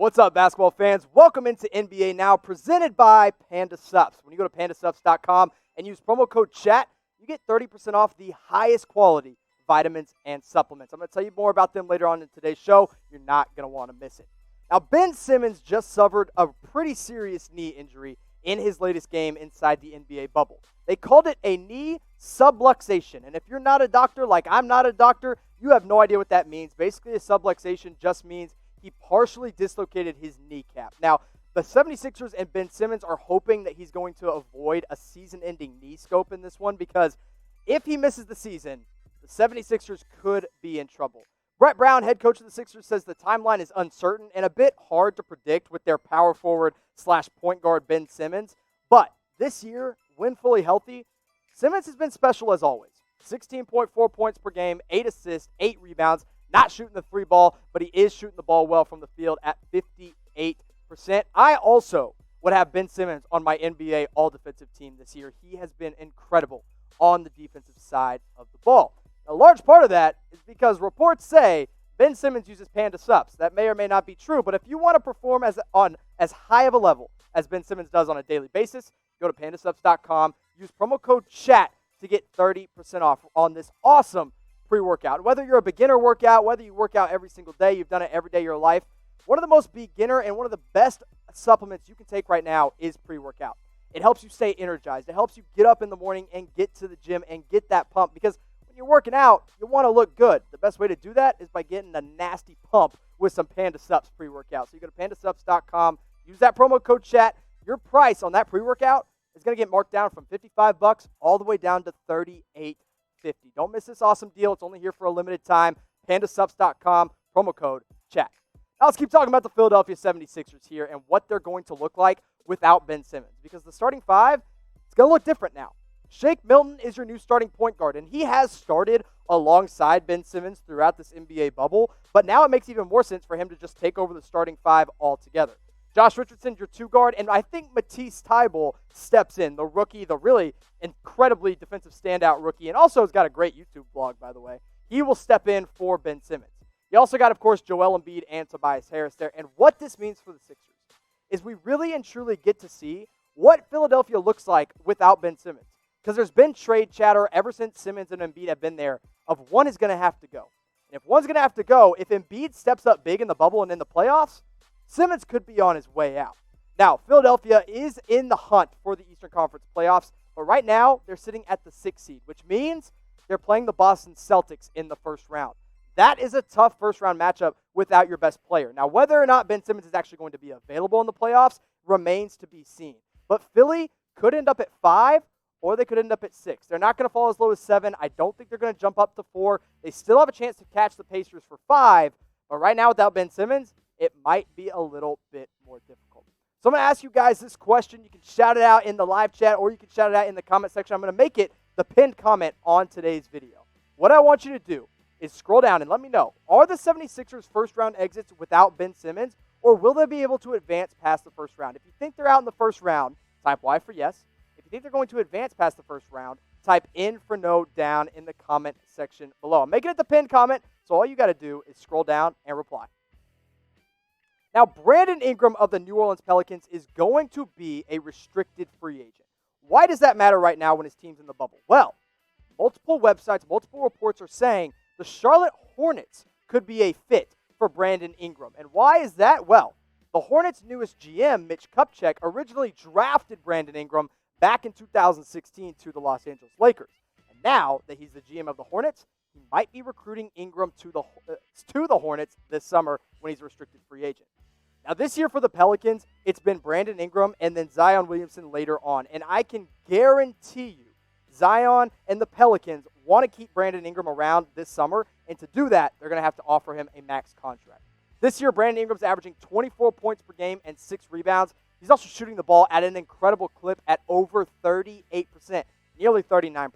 What's up, basketball fans? Welcome into NBA Now, presented by Panda Subs. When you go to pandasubs.com and use promo code CHAT, you get 30% off the highest quality vitamins and supplements. I'm going to tell you more about them later on in today's show. You're not going to want to miss it. Now, Ben Simmons just suffered a pretty serious knee injury in his latest game inside the NBA bubble. They called it a knee subluxation, and if you're not a doctor like I'm not a doctor, you have no idea what that means. Basically, a subluxation just means he partially dislocated his kneecap. Now, the 76ers and Ben Simmons are hoping that he's going to avoid a season-ending knee scope in this one, because if he misses the season, the 76ers could be in trouble. Brett Brown, head coach of the Sixers, says the timeline is uncertain and a bit hard to predict with their power forward / point guard Ben Simmons. But this year, when fully healthy, Simmons has been special as always. 16.4 points per game, 8 assists, 8 rebounds. Not shooting the three ball, but he is shooting the ball well from the field at 58%. I also would have Ben Simmons on my NBA all-defensive team this year. He has been incredible on the defensive side of the ball. A large part of that is because reports say Ben Simmons uses Panda Subs. That may or may not be true, but if you want to perform on as high of a level as Ben Simmons does on a daily basis, go to pandasubs.com, use promo code CHAT to get 30% off on this awesome pre-workout. Whether you're a beginner workout, whether you work out every single day, you've done it every day of your life, one of the most beginner and one of the best supplements you can take right now is pre-workout. It helps you stay energized. It helps you get up in the morning and get to the gym and get that pump, because when you're working out, you want to look good. The best way to do that is by getting a nasty pump with some Panda Subs pre-workout. So you go to pandasubs.com, use that promo code CHAT. Your price on that pre-workout is going to get marked down from $55 all the way down to $38.50. Don't miss this awesome deal. It's only here for a limited time. Pandasubs.com, promo code CHAT. Now let's keep talking about the Philadelphia 76ers here and what they're going to look like without Ben Simmons, because the starting five is going to look different now. Shake Milton is your new starting point guard, and he has started alongside Ben Simmons throughout this NBA bubble, but now it makes even more sense for him to just take over the starting five altogether. Josh Richardson, your two guard, and I think Matisse Thybulle steps in, the rookie, the really incredibly defensive standout rookie, and also has got a great YouTube blog, by the way. He will step in for Ben Simmons. You also got, of course, Joel Embiid and Tobias Harris there, and what this means for the Sixers is we really and truly get to see what Philadelphia looks like without Ben Simmons, because there's been trade chatter ever since Simmons and Embiid have been there of one is going to have to go. And if one's going to have to go, if Embiid steps up big in the bubble and in the playoffs, Simmons could be on his way out. Now, Philadelphia is in the hunt for the Eastern Conference playoffs, but right now they're sitting at the 6th seed, which means they're playing the Boston Celtics in the first round. That is a tough first-round matchup without your best player. Now, whether or not Ben Simmons is actually going to be available in the playoffs remains to be seen. But Philly could end up at 5, or they could end up at 6. They're not going to fall as low as 7. I don't think they're going to jump up to 4. They still have a chance to catch the Pacers for 5, but right now without Ben Simmons, it might be a little bit more difficult. So I'm going to ask you guys this question. You can shout it out in the live chat, or you can shout it out in the comment section. I'm going to make it the pinned comment on today's video. What I want you to do is scroll down and let me know, are the 76ers first-round exits without Ben Simmons, or will they be able to advance past the first round? If you think they're out in the first round, type Y for yes. If you think they're going to advance past the first round, type in for no down in the comment section below. I'm making it the pinned comment, so all you got to do is scroll down and reply. Now, Brandon Ingram of the New Orleans Pelicans is going to be a restricted free agent. Why does that matter right now when his team's in the bubble? Well, multiple websites, multiple reports are saying the Charlotte Hornets could be a fit for Brandon Ingram. And why is that? Well, the Hornets' newest GM, Mitch Kupchak, originally drafted Brandon Ingram back in 2016 to the Los Angeles Lakers. And now that he's the GM of the Hornets, he might be recruiting Ingram to the Hornets this summer when he's a restricted free agent. Now, this year for the Pelicans, it's been Brandon Ingram and then Zion Williamson later on. And I can guarantee you, Zion and the Pelicans want to keep Brandon Ingram around this summer. And to do that, they're going to have to offer him a max contract. This year, Brandon Ingram's averaging 24 points per game and 6 rebounds. He's also shooting the ball at an incredible clip at over 38%, nearly 39%.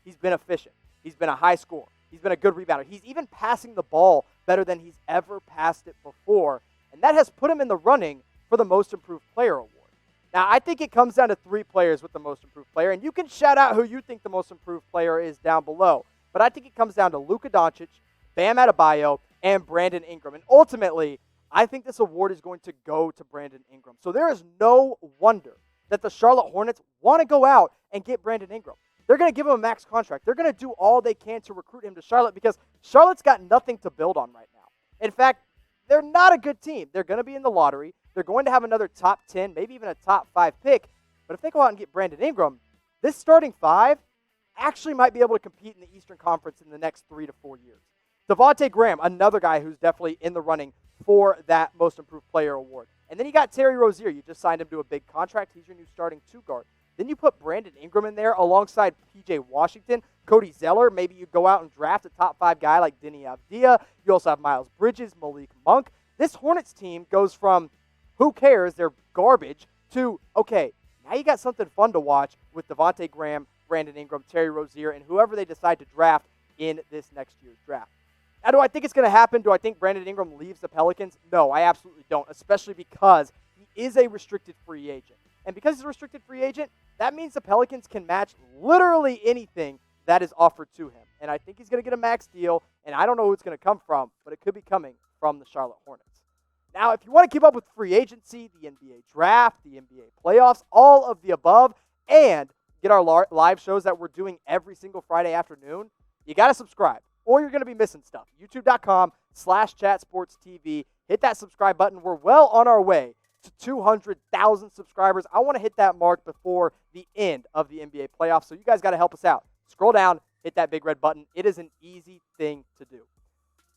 He's been efficient. He's been a high scorer. He's been a good rebounder. He's even passing the ball better than he's ever passed it before. And that has put him in the running for the Most Improved Player Award. Now, I think it comes down to 3 players with the Most Improved Player, and you can shout out who you think the Most Improved Player is down below. But I think it comes down to Luka Doncic, Bam Adebayo, and Brandon Ingram. And ultimately, I think this award is going to go to Brandon Ingram. So there is no wonder that the Charlotte Hornets want to go out and get Brandon Ingram. They're going to give him a max contract. They're going to do all they can to recruit him to Charlotte because Charlotte's got nothing to build on right now. In fact, they're not a good team. They're going to be in the lottery. They're going to have another top 10, maybe even a top 5 pick. But if they go out and get Brandon Ingram, this starting 5 actually might be able to compete in the Eastern Conference in the next 3 to 4 years. Devontae Graham, another guy who's definitely in the running for that Most Improved Player award. And then you got Terry Rozier. You just signed him to a big contract. He's your new starting 2 guard. Then you put Brandon Ingram in there alongside P.J. Washington, Cody Zeller. Maybe you go out and draft a top 5 guy like Denny Avdia. You also have Miles Bridges, Malik Monk. This Hornets team goes from who cares, they're garbage, to, okay, now you got something fun to watch with Devontae Graham, Brandon Ingram, Terry Rozier, and whoever they decide to draft in this next year's draft. Now, do I think it's going to happen? Do I think Brandon Ingram leaves the Pelicans? No, I absolutely don't, especially because he is a restricted free agent. And because he's a restricted free agent, that means the Pelicans can match literally anything that is offered to him. And I think he's going to get a max deal, and I don't know who it's going to come from, but it could be coming from the Charlotte Hornets. Now, if you want to keep up with free agency, the NBA draft, the NBA playoffs, all of the above, and get our live shows that we're doing every single Friday afternoon, you got to subscribe, or you're going to be missing stuff. YouTube.com/chatsportstv. Hit that subscribe button. We're well on our way to 200,000 subscribers. I want to hit that mark before the end of the NBA playoffs, so you guys got to help us out. Scroll down, hit that big red button. It is an easy thing to do.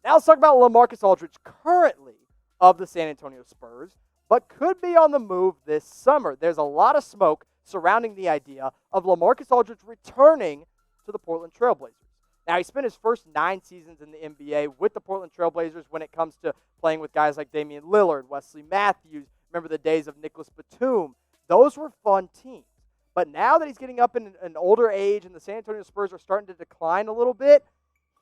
Now let's talk about LaMarcus Aldridge, currently of the San Antonio Spurs, but could be on the move this summer. There's a lot of smoke surrounding the idea of LaMarcus Aldridge returning to the Portland Trailblazers. Now, he spent his first 9 seasons in the NBA with the Portland Trailblazers when it comes to playing with guys like Damian Lillard, Wesley Matthews. Remember the days of Nicholas Batum. Those were fun teams. But now that he's getting up in an older age and the San Antonio Spurs are starting to decline a little bit,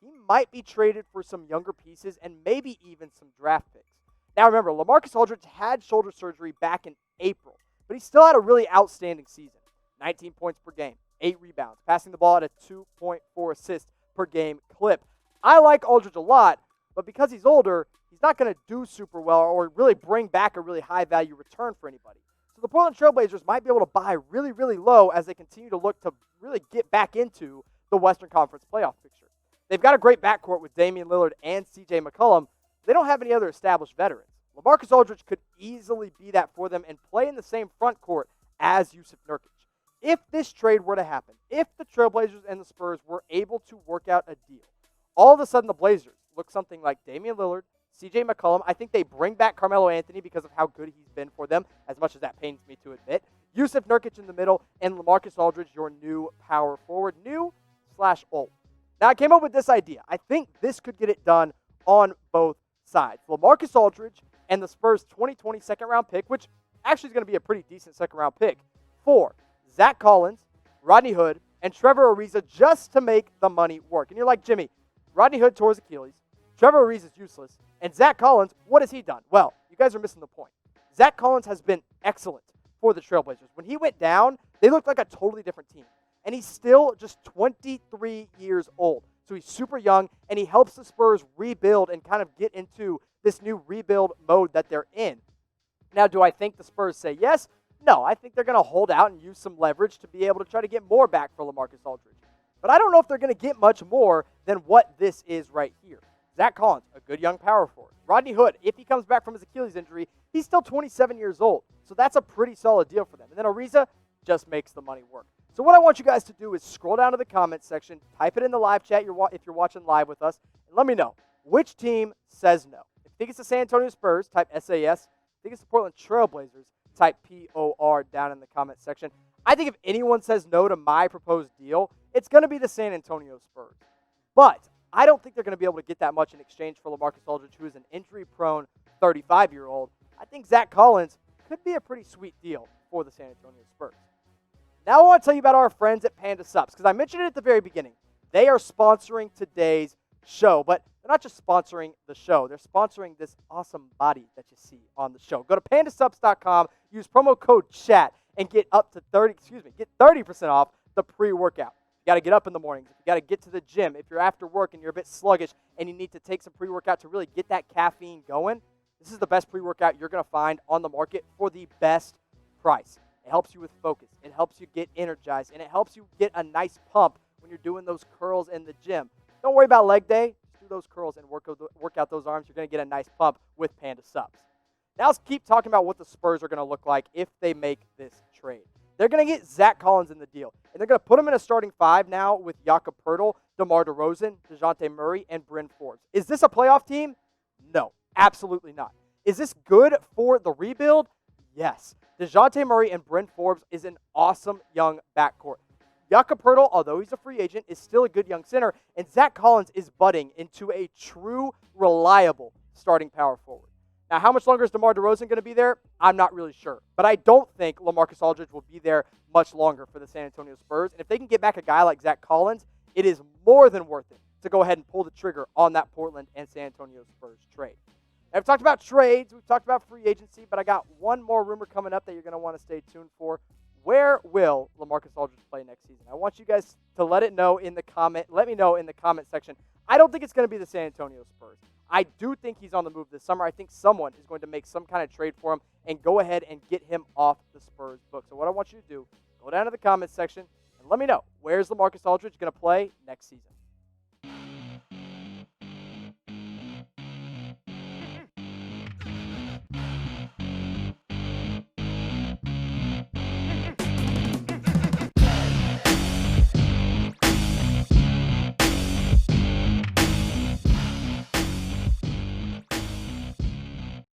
he might be traded for some younger pieces and maybe even some draft picks. Now remember, LaMarcus Aldridge had shoulder surgery back in April, but he still had a really outstanding season. 19 points per game, 8 rebounds, passing the ball at a 2.4 assists per game clip. I like Aldridge a lot, but because he's older, he's not going to do super well or really bring back a really high-value return for anybody. So the Portland Trailblazers might be able to buy really, really low as they continue to look to really get back into the Western Conference playoff picture. They've got a great backcourt with Damian Lillard and C.J. McCollum. They don't have any other established veterans. LaMarcus Aldridge could easily be that for them and play in the same front court as Jusuf Nurkic. If this trade were to happen, if the Trailblazers and the Spurs were able to work out a deal, all of a sudden the Blazers look something like Damian Lillard, C.J. McCollum. I think they bring back Carmelo Anthony because of how good he's been for them, as much as that pains me to admit. Jusuf Nurkic in the middle, and LaMarcus Aldridge, your new power forward. New/old. Now, I came up with this idea. I think this could get it done on both sides. LaMarcus Aldridge and the Spurs' 2020 second-round pick, which actually is going to be a pretty decent second-round pick, for Zach Collins, Rodney Hood, and Trevor Ariza just to make the money work. And you're like, Jimmy, Rodney Hood tore his Achilles, Trevor Ariza is useless, and Zach Collins, what has he done? Well, you guys are missing the point. Zach Collins has been excellent for the Trailblazers. When he went down, they looked like a totally different team. And he's still just 23 years old. So he's super young, and he helps the Spurs rebuild and kind of get into this new rebuild mode that they're in. Now, do I think the Spurs say yes? No, I think they're going to hold out and use some leverage to be able to try to get more back for LaMarcus Aldridge. But I don't know if they're going to get much more than what this is right here. Zach Collins, a good young power forward. Rodney Hood, if he comes back from his Achilles injury, he's still 27 years old. So that's a pretty solid deal for them. And then Ariza just makes the money work. So what I want you guys to do is scroll down to the comments section, type it in the live chat if you're watching live with us, and let me know which team says no. If you think it's the San Antonio Spurs, type SAS. If you think it's the Portland Trailblazers, type POR down in the comments section. I think if anyone says no to my proposed deal, it's going to be the San Antonio Spurs. But I don't think they're going to be able to get that much in exchange for LaMarcus Aldridge, who is an injury-prone 35-year-old. I think Zach Collins could be a pretty sweet deal for the San Antonio Spurs. Now I want to tell you about our friends at Panda Subs, because I mentioned it at the very beginning. They are sponsoring today's show, but they're not just sponsoring the show. They're sponsoring this awesome body that you see on the show. Go to pandasubs.com, use promo code CHAT, and get 30% off the pre-workout. You got to get up in the mornings. You got to get to the gym. If you're after work and you're a bit sluggish and you need to take some pre-workout to really get that caffeine going, This is the best pre-workout you're going to find on the market for the best price. It helps you with focus. It helps you get energized, and it helps you get a nice pump when you're doing those curls in the gym. Don't worry about leg day. Just do those curls and work out those arms. You're going to get a nice pump with Panda Subs. Now let's keep talking about what the Spurs are going to look like if they make this trade. They're going to get Zach Collins in the deal, and they're going to put him in a starting five now with Jakob Poeltl, DeMar DeRozan, DeJounte Murray, and Bryn Forbes. Is this a playoff team? No, absolutely not. Is this good for the rebuild? Yes. DeJounte Murray and Bryn Forbes is an awesome young backcourt. Jakob Poeltl, although he's a free agent, is still a good young center, and Zach Collins is budding into a true, reliable starting power forward. Now, how much longer is DeMar DeRozan going to be there? I'm not really sure. But I don't think LaMarcus Aldridge will be there much longer for the San Antonio Spurs. And if they can get back a guy like Zach Collins, it is more than worth it to go ahead and pull the trigger on that Portland and San Antonio Spurs trade. Now, we've talked about trades. We've talked about free agency. But I got one more rumor coming up that you're going to want to stay tuned for. Where will LaMarcus Aldridge play next season? I want you guys to let me know in the comment section. I don't think it's going to be the San Antonio Spurs. I do think he's on the move this summer. I think someone is going to make some kind of trade for him and go ahead and get him off the Spurs book. So what I want you to do, go down to the comments section and let me know, where's LaMarcus Aldridge going to play next season?